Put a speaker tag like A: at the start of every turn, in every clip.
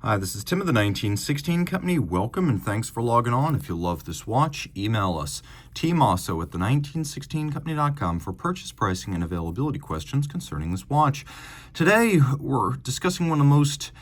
A: Hi, this is Tim of the 1916 Company. Welcome and thanks for logging on. If you love this watch, email us, Team Mosso at the1916company.com for purchase pricing and availability questions concerning this watch. Today, we're discussing one of the most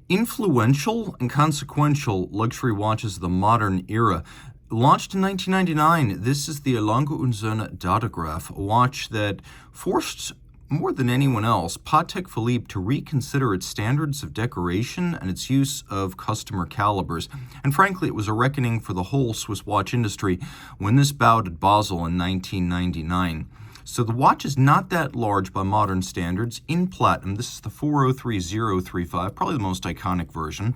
A: influential and consequential luxury watches of the modern era. Launched in 1999, this is the Lange Sohne Datograph, a watch that forced more than anyone else, Patek Philippe to reconsider its standards of decoration and its use of customer calibers. And frankly, it was a reckoning for the whole Swiss watch industry when this bowed at Basel in 1999. So the watch is not that large by modern standards. In platinum, this is the 403035, probably the most iconic version.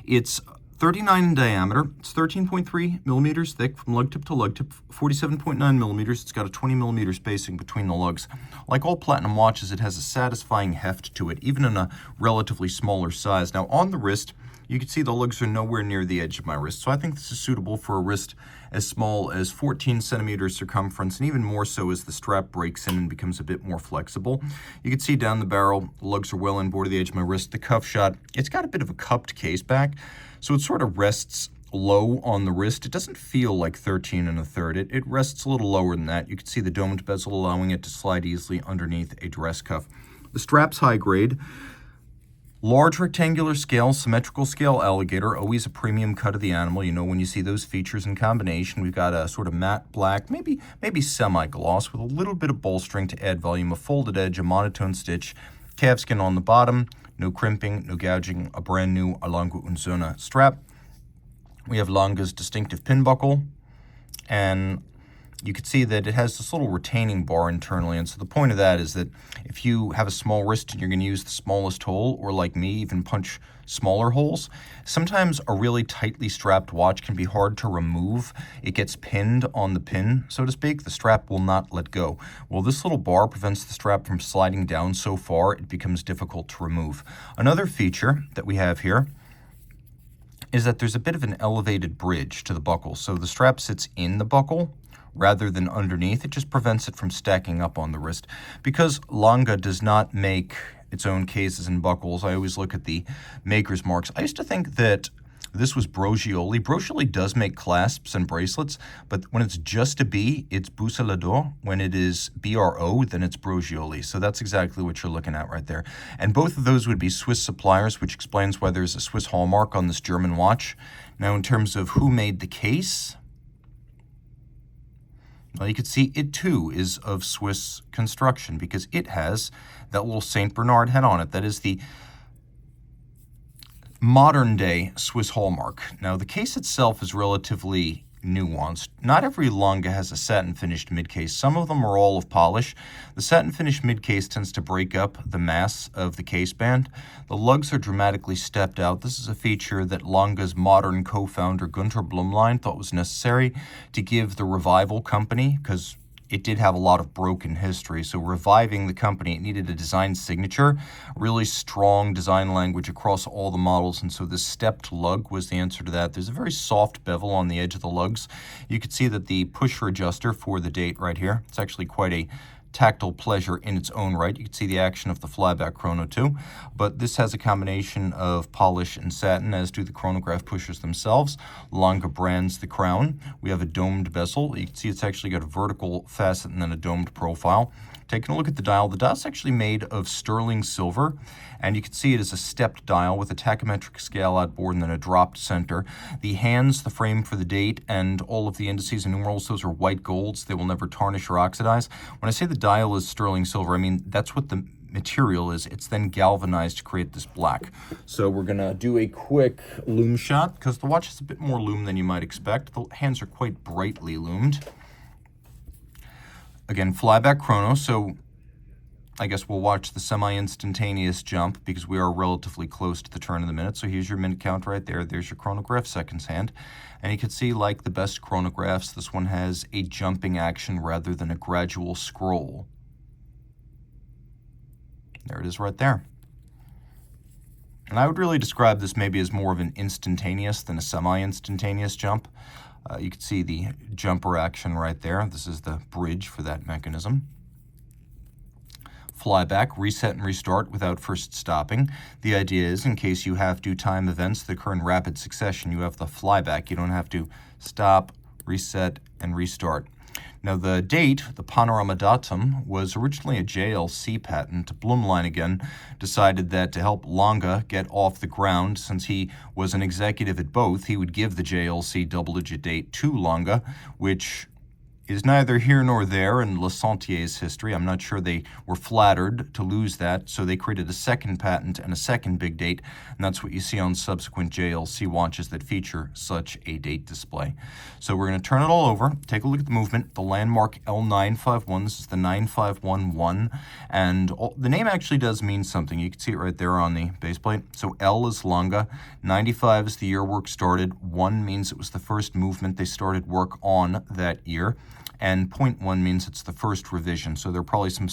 A: It's 39 in diameter, it's 13.3 millimeters thick from lug tip to lug tip, 47.9 millimeters. It's got a 20 millimeter spacing between the lugs. Like all platinum watches, it has a satisfying heft to it, even in a relatively smaller size. Now on the wrist, you can see the lugs are nowhere near the edge of my wrist, so I think this is suitable for a wrist as small as 14 centimeters circumference, and even more so as the strap breaks in and becomes a bit more flexible. You can see down the barrel, the lugs are well inboard of the edge of my wrist. The cuff shot, it's got a bit of a cupped case back, so it sort of rests low on the wrist. It doesn't feel like 13 1/3. It rests a little lower than that. You can see the domed bezel allowing it to slide easily underneath a dress cuff. The strap's high grade. Large rectangular scale, symmetrical scale alligator, always a premium cut of the animal. You know, when you see those features in combination, we've got a sort of matte black, maybe semi-gloss with a little bit of bolstering to add volume, a folded edge, a monotone stitch, calfskin on the bottom, no crimping, no gouging, a brand new Lange Sohne strap. We have Lange's distinctive pin buckle, and you can see that it has this little retaining bar internally, and so the point of that is that if you have a small wrist and you're going to use the smallest hole, or like me, even punch smaller holes, sometimes a really tightly strapped watch can be hard to remove. It gets pinned on the pin, so to speak. The strap will not let go. Well, this little bar prevents the strap from sliding down so far it becomes difficult to remove. Another feature that we have here is that there's a bit of an elevated bridge to the buckle, so the strap sits in the buckle rather than underneath. It just prevents it from stacking up on the wrist. Because Lange does not make its own cases and buckles, I always look at the maker's marks. I used to think that this was Brogioli. Brogioli does make clasps and bracelets, but when it's just a B, it's Boussole d'Or. When it is BRO, then it's Brogioli. So that's exactly what you're looking at right there. And both of those would be Swiss suppliers, which explains why there's a Swiss hallmark on this German watch. Now, in terms of who made the case, well, you can see it too is of Swiss construction because it has that little St. Bernard head on it. That is the modern day Swiss hallmark. Now, the case itself is relatively nuanced. Not every Lange has a satin finished midcase. Some of them are all of polish. The satin finished midcase tends to break up the mass of the case band. The lugs are dramatically stepped out. This is a feature that Lange's modern co-founder Günter Blumlein thought was necessary to give the Revival company, because it did have a lot of broken history. So reviving the company, it needed a design signature, really strong design language across all the models. And so the stepped lug was the answer to that. There's a very soft bevel on the edge of the lugs. You can see that the pusher adjuster for the date right here, it's actually quite a tactile pleasure in its own right. You can see the action of the flyback chrono too, but this has a combination of polish and satin, as do the chronograph pushers themselves. Lange brands the crown. We have a domed bezel. You can see it's actually got a vertical facet and then a domed profile. Taking a look at the dial, the dial's actually made of sterling silver, and you can see it is a stepped dial with a tachymetric scale outboard and then a dropped center. The hands, the frame for the date, and all of the indices and numerals, those are white golds. They will never tarnish or oxidize. When I say the dial is sterling silver, I mean that's what the material is. It's then galvanized to create this black. So we're gonna do a quick lume shot because the watch has a bit more lume than you might expect. The hands are quite brightly lumed. Again, flyback chrono, so I guess we'll watch the semi-instantaneous jump because we are relatively close to the turn of the minute. So here's your minute count right there. There's your chronograph seconds hand. And you can see, like the best chronographs, this one has a jumping action rather than a gradual scroll. There it is right there. And I would really describe this maybe as more of an instantaneous than a semi-instantaneous jump. You can see the jumper action right there. This is the bridge for that mechanism. flyback, reset and restart without first stopping. The idea is, in case you have to time events that occur in rapid succession, you have the flyback. You don't have to stop, reset, and restart. Now, the date, the panorama datum, was originally a JLC patent. Blumlein again decided that to help Lange get off the ground, since he was an executive at both, he would give the JLC double-digit date to Lange, which is neither here nor there in Le Sentier's history. I'm not sure they were flattered to lose that, so they created a second patent and a second big date, and that's what you see on subsequent JLC watches that feature such a date display. So we're going to turn it all over, take a look at the movement, the landmark L951. This is the 9511, and the name actually does mean something. You can see it right there on the base plate. So L is Lange, 95 is the year work started, 1 means it was the first movement they started work on that year, and 0.1 means it's the first revision. So there are probably some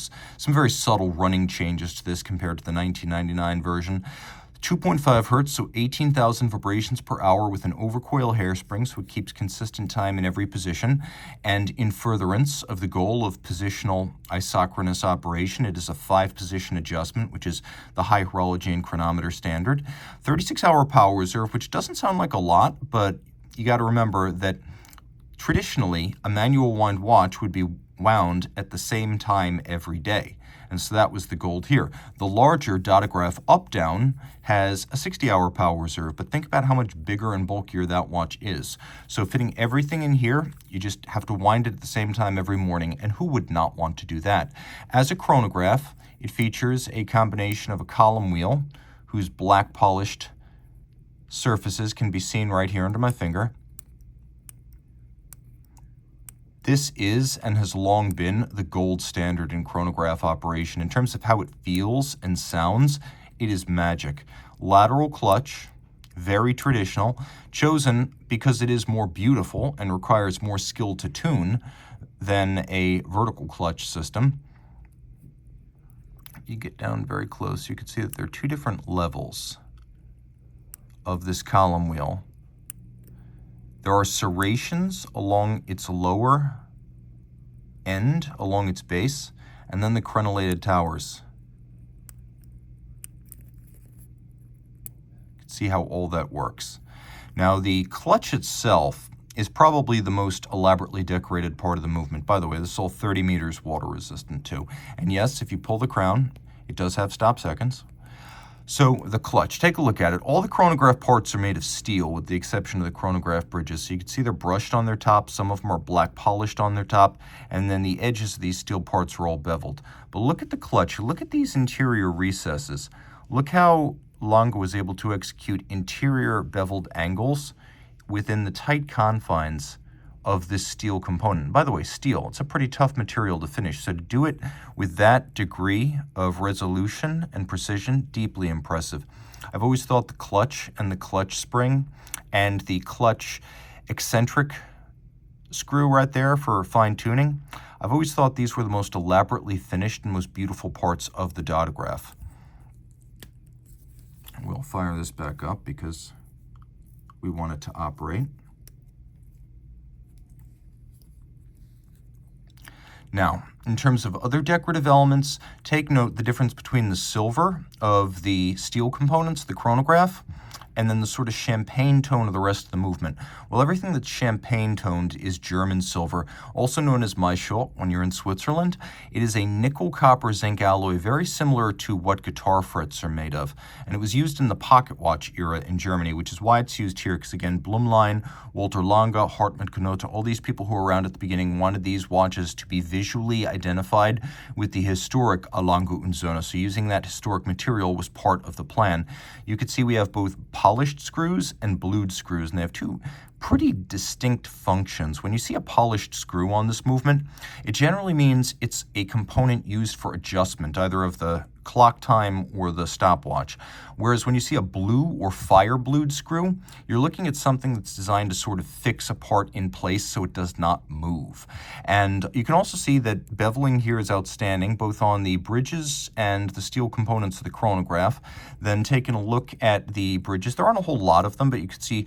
A: very subtle running changes to this compared to the 1999 version. 2.5 hertz, so 18,000 vibrations per hour with an overcoil hairspring, so it keeps consistent time in every position. And in furtherance of the goal of positional isochronous operation, it is a 5-position adjustment, which is the high horology and chronometer standard. 36-hour power reserve, which doesn't sound like a lot, but you got to remember that traditionally, a manual wind watch would be wound at the same time every day. And so that was the goal here. The larger Datograph up-down has a 60-hour power reserve, but think about how much bigger and bulkier that watch is. So fitting everything in here, you just have to wind it at the same time every morning, and who would not want to do that? As a chronograph, it features a combination of a column wheel, whose black polished surfaces can be seen right here under my finger. This is and has long been the gold standard in chronograph operation. In terms of how it feels and sounds, it is magic. Lateral clutch, very traditional, chosen because it is more beautiful and requires more skill to tune than a vertical clutch system. You get down very close, you can see that there are 2 different levels of this column wheel. There are serrations along its lower end, along its base, and then the crenellated towers. You can see how all that works. Now, the clutch itself is probably the most elaborately decorated part of the movement. By the way, this is all 30 meters water resistant too. And yes, if you pull the crown, it does have stop seconds. So the clutch, take a look at it. All the chronograph parts are made of steel with the exception of the chronograph bridges. So you can see they're brushed on their top. Some of them are black polished on their top. And then the edges of these steel parts are all beveled. But look at the clutch. Look at these interior recesses. Look how Lange was able to execute interior beveled angles within the tight confines of this steel component. By the way, steel, it's a pretty tough material to finish, so to do it with that degree of resolution and precision, deeply impressive. I've always thought the clutch and the clutch spring and the clutch eccentric screw right there for fine tuning, I've always thought these were the most elaborately finished and most beautiful parts of the Datograph. We'll fire this back up because we want it to operate. Now, in terms of other decorative elements, take note the difference between the silver of the steel components, the chronograph, and then the sort of champagne tone of the rest of the movement. Well, everything that's champagne toned is German silver, also known as Maillot when you're in Switzerland. It is a nickel copper zinc alloy, very similar to what guitar frets are made of. And it was used in the pocket watch era in Germany, which is why it's used here, because again, Blumlein, Walter Lange, Hartmut Knote, all these people who were around at the beginning wanted these watches to be visually identified with the historic Lange Sohne. So using that historic material was part of the plan. You can see we have both polished screws and blued screws, and they have 2 pretty distinct functions. When you see a polished screw on this movement, it generally means it's a component used for adjustment, either of the clock time or the stopwatch. Whereas when you see a blue or fire blued screw, you're looking at something that's designed to sort of fix a part in place so it does not move. And you can also see that beveling here is outstanding, both on the bridges and the steel components of the chronograph. Then taking a look at the bridges, there aren't a whole lot of them, but you can see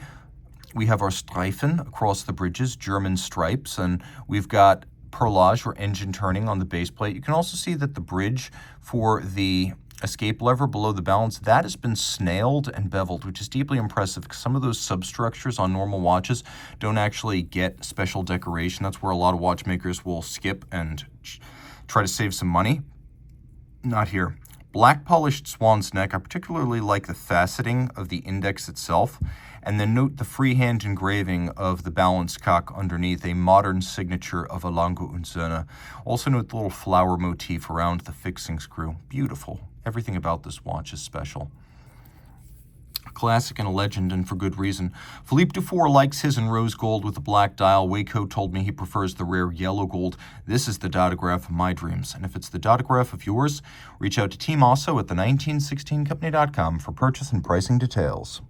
A: we have our Streifen across the bridges, German stripes, and we've got perlage or engine turning on the base plate. You can also see that the bridge for the escape lever below the balance, that has been snailed and beveled, which is deeply impressive because some of those substructures on normal watches don't actually get special decoration. That's where a lot of watchmakers will skip and try to save some money. Not here. Black polished swan's neck. I particularly like the faceting of the index itself. And then note the freehand engraving of the balance cock underneath, a modern signature of a Lange Sohne. Also note the little flower motif around the fixing screw. Beautiful. Everything about this watch is special. A classic and a legend, and for good reason. Philippe Dufour likes his in rose gold with a black dial. Waco told me he prefers the rare yellow gold. This is the Datograph of my dreams. And if it's the Datograph of yours, reach out to Team Mosso at the 1916company.com for purchase and pricing details.